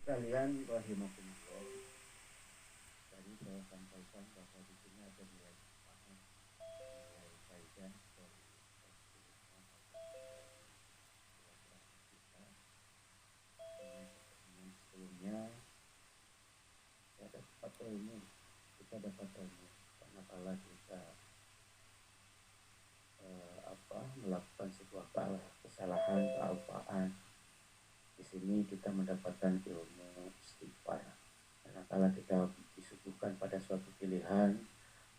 Sekalian rahimakumullah, tadi saya sampaikan bahwa di sini ada nilai manfaat, nilai faedah dari sebelumnya kita mengenai pertemuan sebelumnya ya dapat ilmu, kita dapat ilmu karena kalau kita melakukan sebuah kesalahan, kealpaan, di sini kita mendapatkan ilmu istighfar. Karena kalau kita disuguhkan pada suatu pilihan,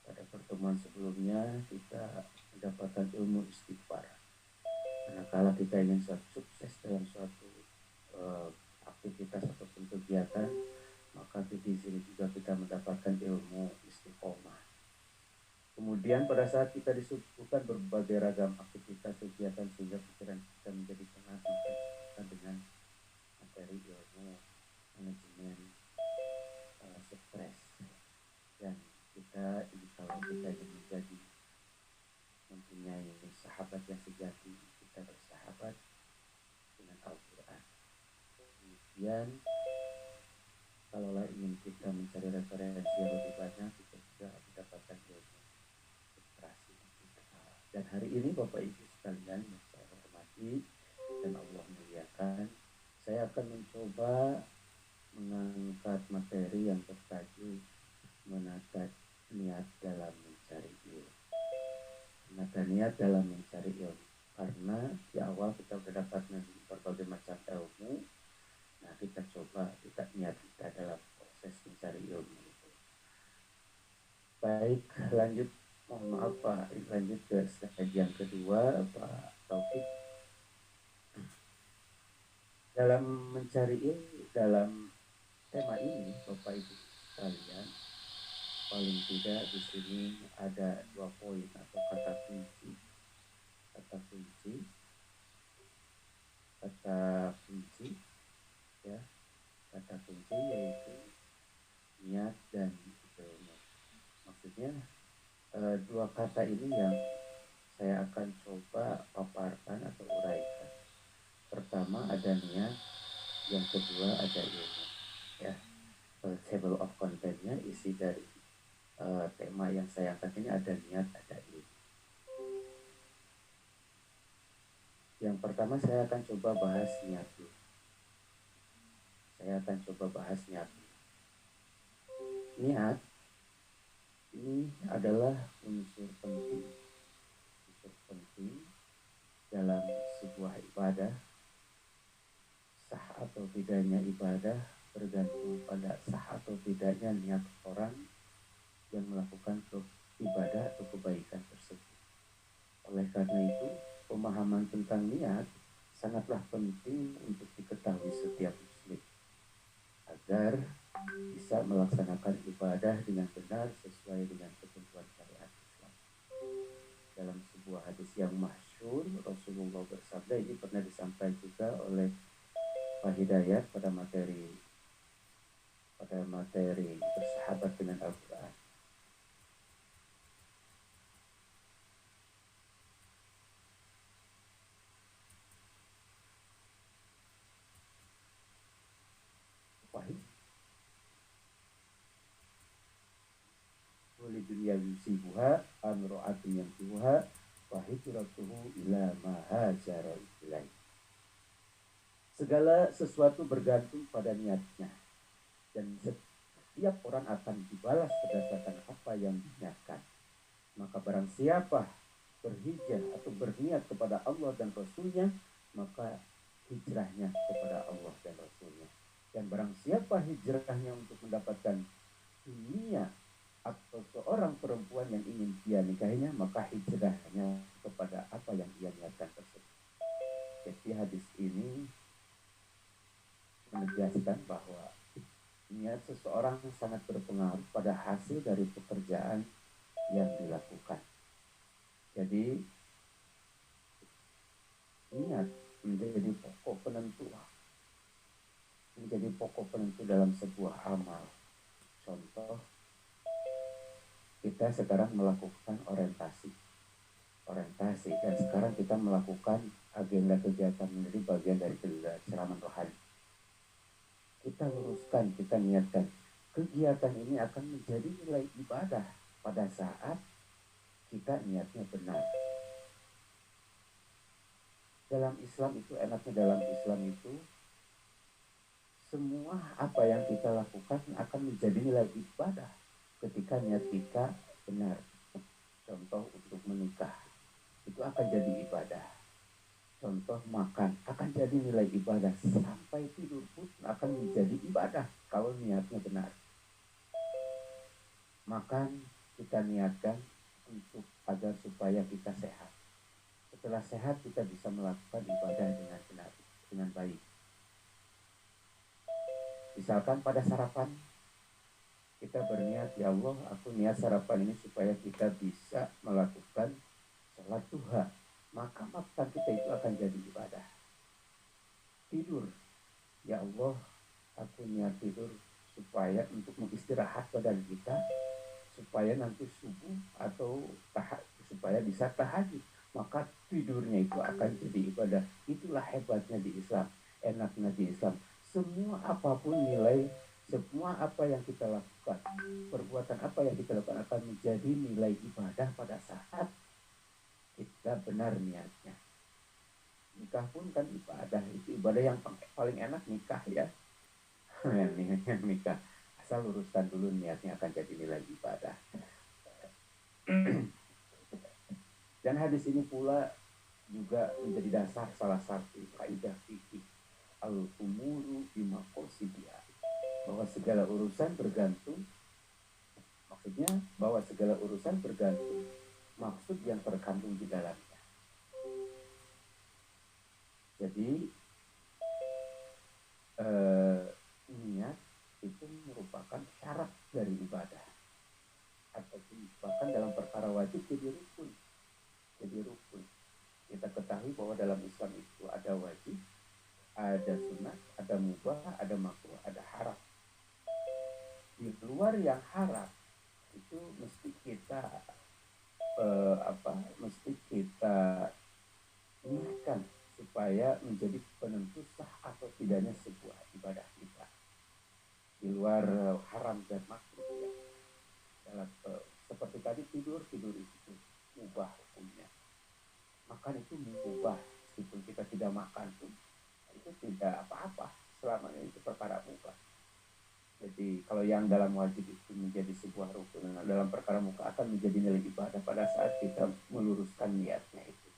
pada pertemuan sebelumnya kita mendapatkan ilmu istighfar. Karena kalau kita ingin sukses dalam suatu aktivitas ataupun kegiatan, maka di sini juga kita mendapatkan ilmu istiqomah. Kemudian pada saat kita disuguhkan berbagai ragam aktivitas kegiatan sehingga pikiran kita menjadi penat, maka kita dengan materi ilmu manajemen stres, dan kita kalau kita ingin menjadi mempunyai sahabat yang sejati, kita bersahabat dengan Al-Quran. Kemudian kalau ingin kita mencari referensi yang lebih banyak, kita juga mendapatkan ilmu literasi. Dan hari ini Bapak Ibu sekalian yang saya hormati dan Allah muliakan, saya akan mencoba mengangkat materi yang bertajuk menata niat dalam mencari ilmu. Menata niat dalam mencari ilmu, karena di awal kita sudah dapat berbagai macam ilmu. Nah, kita coba kita niat kita dalam proses mencari ilmu itu. Baik, lanjut. Mohon maaf Pak, lanjut ke slide yang kedua Pak Taufik. Dalam mencari ilmu, dalam tema ini Bapak Ibu sekalian, paling tidak di sini ada 2 poin atau kata kunci. Kata kunci yaitu niat dan ilmu. Maksudnya 2 kata ini yang saya akan coba paparkan atau uraikan. Pertama ada niat, yang kedua ada ilmu. Ya, table of contentnya, isi dari tema yang saya angkat ini ada niat, ada ilmu. Yang pertama saya akan coba bahas niat dulu. Niat ini adalah unsur penting dalam sebuah ibadah. Sah atau tidaknya ibadah bergantung pada sah atau tidaknya niat orang yang melakukan ibadah atau kebaikan tersebut. Oleh karena itu, pemahaman tentang niat sangatlah penting untuk diketahui setiap muslim agar bisa melaksanakan ibadah dengan benar sesuai dengan ketentuan syariat Islam. Dalam sebuah hadis yang masyhur, Rasulullah bersabda, ini pernah disampaikan juga oleh Pak Hidayat pada materi bersahabat dengan Al-Quran. Wali dunia yusibuha amro'atin yang tuha wahijratuhu ila mahajara ilaih. Segala sesuatu bergantung pada niatnya, dan setiap orang akan dibalas berdasarkan apa yang diniatkan. Maka barang siapa berhijrah atau berniat kepada Allah dan Rasulnya, maka hijrahnya kepada Allah dan Rasulnya. Dan barang siapa hijrahnya untuk mendapatkan dunia atau seorang perempuan yang ingin dia nikahinya, maka hijrahnya kepada apa yang dia niatkan tersebut. Jadi hadis ini menegaskan bahwa niat seseorang sangat berpengaruh pada hasil dari pekerjaan yang dilakukan. Jadi niat menjadi pokok penentu dalam sebuah amal. Contoh, kita sekarang melakukan orientasi, dan sekarang kita melakukan agenda kegiatan menjadi bagian dari ceramah rohani. kita luruskan, kita niatkan. Kegiatan ini akan menjadi nilai ibadah pada saat kita niatnya benar. Dalam Islam itu enaknya, dalam Islam itu semua apa yang kita lakukan akan menjadi nilai ibadah ketika niat kita benar. Contoh untuk menikah itu akan jadi ibadah. Contoh makan akan jadi nilai ibadah. Sampai tidur pun akan menjadi ibadah kalau niatnya benar. Makan kita niatkan untuk agar supaya kita sehat. Setelah sehat kita bisa melakukan ibadah dengan benar, dengan baik. Misalkan pada sarapan kita berniat, ya Allah, aku niat sarapan ini supaya kita bisa melakukan sholat duha. Maka makan kita itu akan jadi ibadah. Tidur, ya Allah, aku niat tidur supaya untuk mengistirahat badan kita, supaya nanti subuh atau supaya bisa tahajud. Maka tidurnya itu akan jadi ibadah. Itulah hebatnya di Islam, enaknya di Islam. Semua apapun nilai, semua apa yang kita lakukan, perbuatan apa yang kita lakukan akan menjadi nilai ibadah pada saat kita benar niatnya. Nikah pun kan ibadah, itu ibadah yang paling enak nikah ya. yang nikah asal luruskan dulu niatnya akan jadi nilai ibadah. Dan hadis ini pula juga menjadi dasar salah satu kaidah fikih al-umuru bimaqasidiha, bahwa segala urusan bergantung, maksudnya bahwa segala urusan bergantung maksud yang terkandung di dalamnya. Jadi niat itu merupakan syarat dari ibadah, ataupun bahkan dalam perkara wajib jadi rukun. Jadi rukun. Kita ketahui bahwa dalam Islam itu ada wajib, ada sunat, ada mubah, ada makruh, ada haram. Di luar yang haram itu mesti kita mesti kita niatkan supaya menjadi penentu sah atau tidaknya sebuah ibadah kita. Di luar haram dan makruh ya. Dalam seperti tadi tidur itu mubah hukumnya. Makan itu mubah, meskipun kita tidak makan pun itu tidak apa-apa, selama itu perkara mubah. Jadi kalau yang dalam wajib itu menjadi sebuah rukun, dalam perkara muka akan menjadi nilai ibadah pada saat kita meluruskan niatnya itu.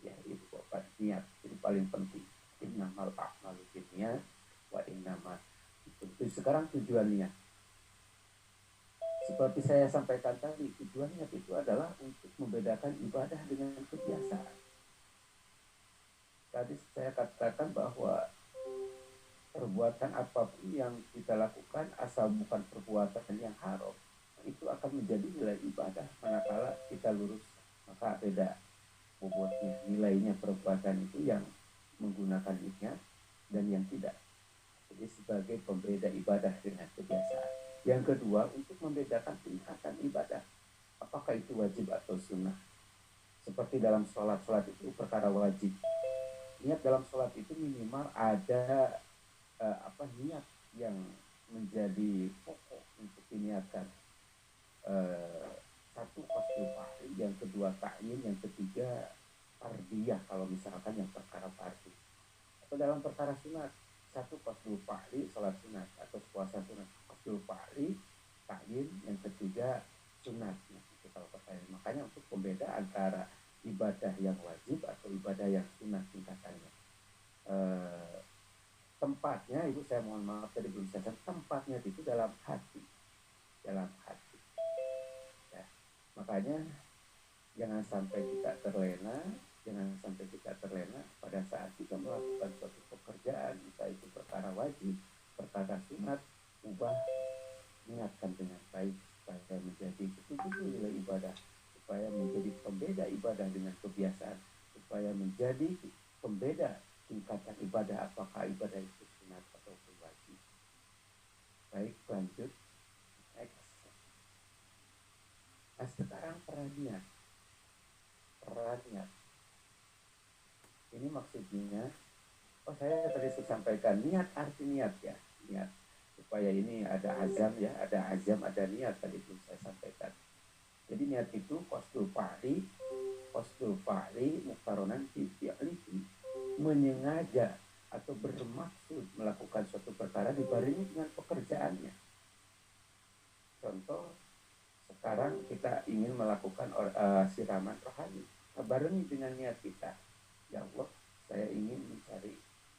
Ya itu bapak, niat itu paling penting. Innamal a'malu binniyat wa innamal itu. Sekarang tujuannya, seperti saya sampaikan tadi, tujuannya itu adalah untuk membedakan ibadah dengan kebiasaan. Tadi saya katakan bahwa perbuatan apapun yang kita lakukan asal bukan perbuatan yang haram, itu akan menjadi nilai ibadah manakala kita lurus. Maka beda bobotnya, nilainya perbuatan itu yang menggunakan niat dan yang tidak. Jadi sebagai pembeda ibadah dengan kebiasaan. Yang kedua, untuk membedakan tingkatan ibadah, apakah itu wajib atau sunnah. Seperti dalam sholat itu perkara wajib. Niat dalam sholat itu minimal ada niat yang menjadi pokok untuk diniatkan. Satu qasdul fahri, yang kedua ta'yin, yang ketiga fardiyah kalau misalkan yang perkara fardu. Atau dalam perkara sunat, satu qasdul fahri salat sunat atau puasa sunat, qasdul fahri ta'yin, yang ketiga sunat. Itu kalau perkara. Makanya untuk pembeda antara ibadah yang wajib atau ibadah yang sunat tingkatannya. Tempatnya, ibu saya mohon maaf tadi belum saya tempatnya itu dalam hati, dalam hati ya. Makanya jangan sampai kita terlena pada saat kita melakukan suatu pekerjaan, entah itu perkara wajib, perkara sunat, ubah, niatkan dengan baik supaya menjadi betul-betul nilai ibadah, supaya menjadi pembeda ibadah dengan kebiasaan, supaya menjadi pembeda tingkatan ibadah, apakah ibadah itu sunat ataupun wajib. Baik, lanjut next. Nah sekarang perannya ini maksudnya, saya tadi sampaikan niat, arti niat ya. niat supaya ini ada azam ya, ada azam, ada niat tadi belum saya sampaikan. Jadi niat itu kostul fa'li muktaronan fi'lihi, menyengaja atau bermaksud melakukan suatu perkara dibarengi dengan pekerjaannya. Contoh, sekarang kita ingin melakukan siraman rohani, barengi dengan niat kita, ya Allah, saya ingin mencari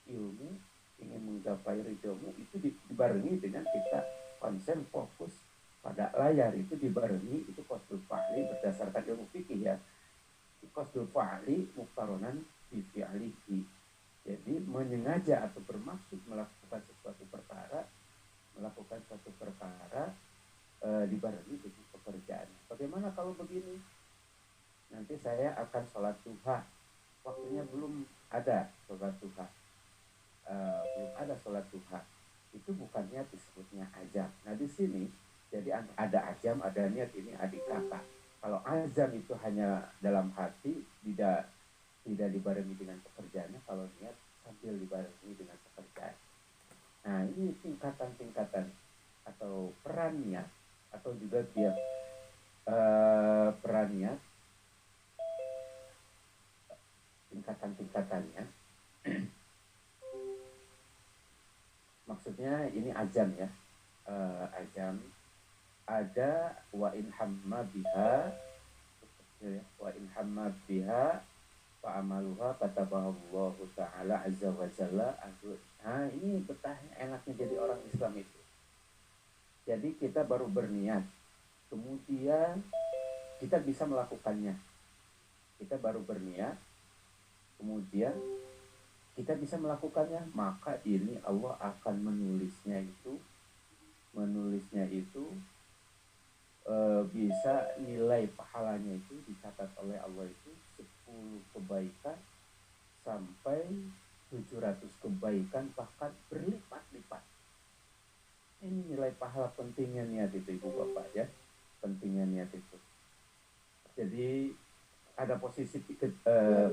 ilmu, ingin menggapai ridhomu, itu dibarengi dengan kita konsen fokus pada layar, itu dibarengi, itu qasdul fa'li berdasarkan ilmu fikih ya. Qasdul fa'li muktaronan bi fi'lihi. Jadi menyengaja atau bermaksud melakukan suatu perkara dibarengi dengan pekerjaan. Bagaimana kalau begini? Nanti saya akan sholat duha, waktunya belum ada sholat duha, belum ada sholat duha, itu bukannya disebutnya azam. Nah di sini jadi ada azam, ada niat, ini adik kakak. Kalau azam itu hanya dalam hati, tidak dibarengi dengan pekerjaannya. Kalau niat sambil dibarengi dengan pekerjaan. Nah ini tingkatan-tingkatan atau peran niat, atau juga dia peran niat, tingkatan-tingkatannya. Maksudnya ini azam ya, azam ada wa in hamma biha, wa in hamma biha fa amaluha katabahallahu ta'ala azza wa jalla. Nah ini betahnya enaknya jadi orang Islam itu. Jadi kita baru berniat, kemudian kita bisa melakukannya. Kita baru berniat, kemudian kita bisa melakukannya, maka ini Allah akan menulisnya itu bisa nilai pahalanya itu dicatat oleh Allah itu 10 kebaikan sampai 700 kebaikan, bahkan berlipat-lipat. Ini nilai pahala. Pentingnya niat itu Ibu Bapak ya, pentingnya niat itu. Jadi ada posisi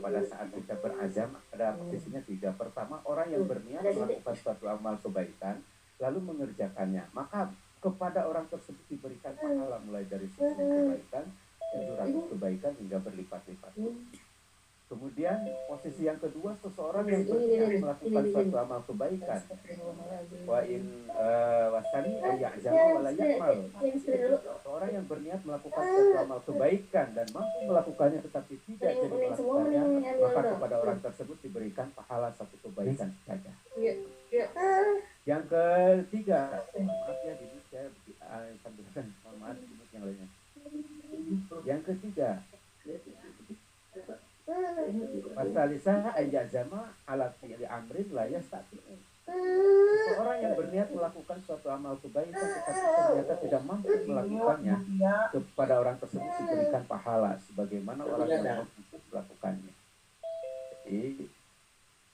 pada saat kita berazam, ada posisinya 3. Pertama, orang yang berniat melakukan suatu amal kebaikan lalu mengerjakannya, maka kepada orang tersebut diberikan pahala mulai dari 10 kebaikan, 700 kebaikan hingga berlipat-lipat. Kemudian posisi yang kedua, seseorang yang berniat melakukan suatu amal kebaikan, wa in wasani ayya'zama wa la ya'mal. Seseorang yang berniat melakukan suatu amal kebaikan dan mampu melakukannya tetapi tidak jadi melakukannya, maka kepada orang tersebut diberikan pahala 1 kebaikan saja. Yang ketiga, maaf ya di saya sambilkan maaf yang lainnya. Yang ketiga, Pasalisa ayyazama ala fi'li amrin la yastati'u. Seseorang yang berniat melakukan suatu amal kebaikan tetapi ternyata tidak mampu melakukannya, kepada orang tersebut diberikan pahala sebagaimana orang yang mampu melakukannya. Jadi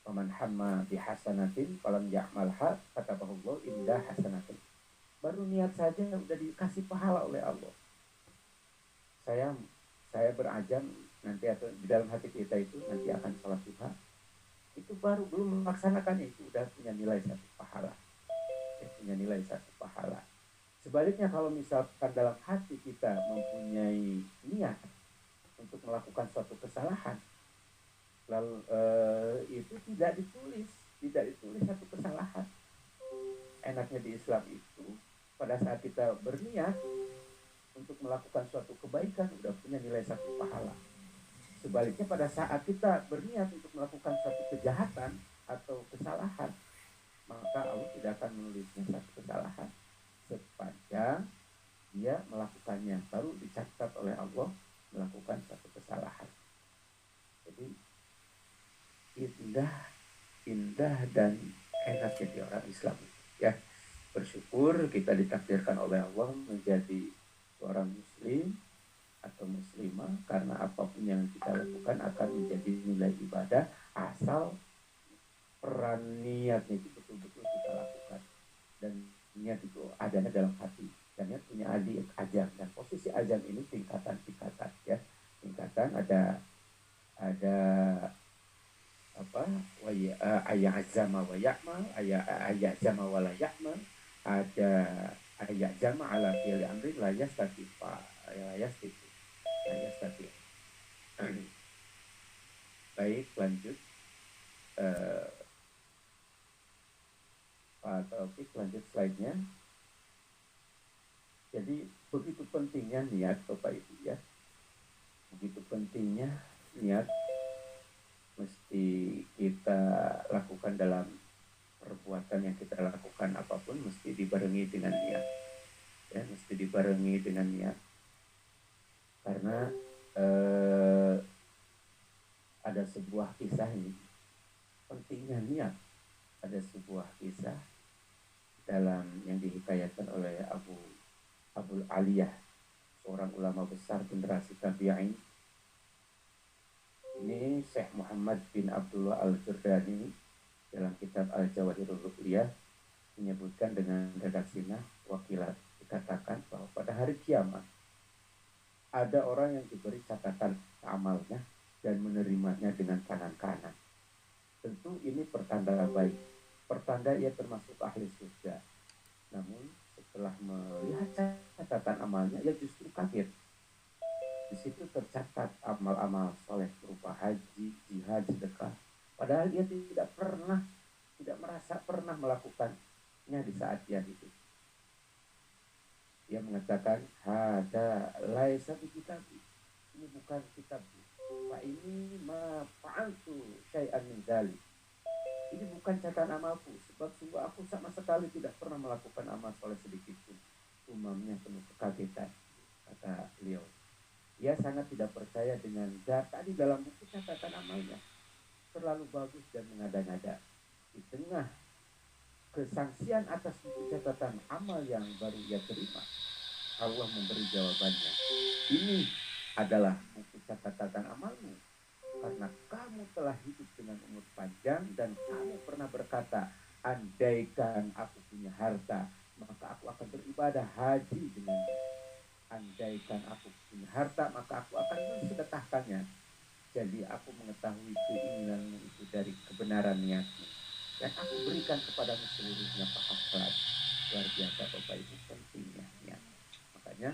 paman hamma bihasanatin falam ya'malha katabahullah indah hasanatin. Baru niat saja sudah dikasih pahala oleh Allah. Saya berazam nanti, atau di dalam hati kita itu nanti akan sholat duha, itu baru belum melaksanakannya itu udah punya nilai 1 pahala, punya nilai 1 pahala. Sebaliknya kalau misalkan dalam hati kita mempunyai niat untuk melakukan suatu kesalahan, lalu itu tidak ditulis 1 kesalahan. Enaknya di Islam itu pada saat kita berniat untuk melakukan suatu kebaikan udah punya nilai 1 pahala. Sebaliknya pada saat kita berniat untuk melakukan suatu kejahatan atau kesalahan, maka Allah tidak akan menulisnya 1 kesalahan sepanjang dia melakukannya, baru dicatat oleh Allah melakukan 1 kesalahan. Jadi indah dan enak jadi orang Islam ya. Bersyukur kita ditakdirkan oleh Allah menjadi seorang muslim atau muslimah, karena apapun yang kita lakukan akan menjadi nilai ibadah asal peran niatnya itu betul-betul kita lakukan, dan niat itu adanya dalam hati, dan niat punya azam. Dan posisi azam ini tingkatan ya, tingkatan ada apa ayat azama wa ya'mal, ayat zama wa la ya'mal, ada ayat zama ala fi'li amrin la yastatifa, la yastifu, la yastatifu. Baik, lanjut. Pak Taufik, lanjut slide-nya. Jadi begitu pentingnya niat Bapak Ibu ya. Begitu pentingnya niat mesti kita lakukan dalam perbuatan yang kita lakukan apapun mesti dibarengi dengan niat. Ya, mesti dibarengi dengan niat. Karena ada sebuah kisah ini, pentingnya niat. Ada sebuah kisah dalam yang dihikayatkan oleh Abul Aliyah, seorang ulama besar generasi tabi'in. Ini Syekh Muhammad bin Abdullah Al-Jurdani dalam kitab Al-Jawahirul Ruqyah menyebutkan dengan redaksinya, wakilat dikatakan bahwa pada hari kiamat ada orang yang diberi catatan amalnya dan menerimanya dengan tangan kanan. Tentu ini pertanda baik, pertanda ia termasuk ahli surga. Namun setelah melihat catatan amalnya, ia justru kaget. Di situ tercatat amal-amal soleh berupa haji, jihad, sedekah. Padahal dia tidak merasa pernah melakukannya di saat dia hidup. Dia mengatakan, hada laisa bi kitabi. Ini bukan kitab. Pak ini ma fa'altu syai'an min dzalik. Ini bukan catatan amalku, sebab sungguh aku sama sekali tidak pernah melakukan amal soleh sedikit pun. Umamnya penuh kekagetan, kata beliau. Ia sangat tidak percaya dengan data di dalam buku catatan amalnya. Terlalu bagus dan mengada-ngada. Di tengah kesangsian atas buku catatan amal yang baru ia terima, Allah memberi jawabannya. Ini adalah buku catatan amalmu, karena kamu telah hidup dengan umur panjang dan kamu pernah berkata, andaikan aku punya harta, maka aku akan beribadah haji dengannya. Andaikan aku punya harta, maka aku akan mensedekahkannya. Jadi aku mengetahui keinginanmu itu dari kebenaran niatmu, dan aku berikan kepadamu seluruhnya pahala. Luar biasa Bapak Ibu pentingnya niat. Makanya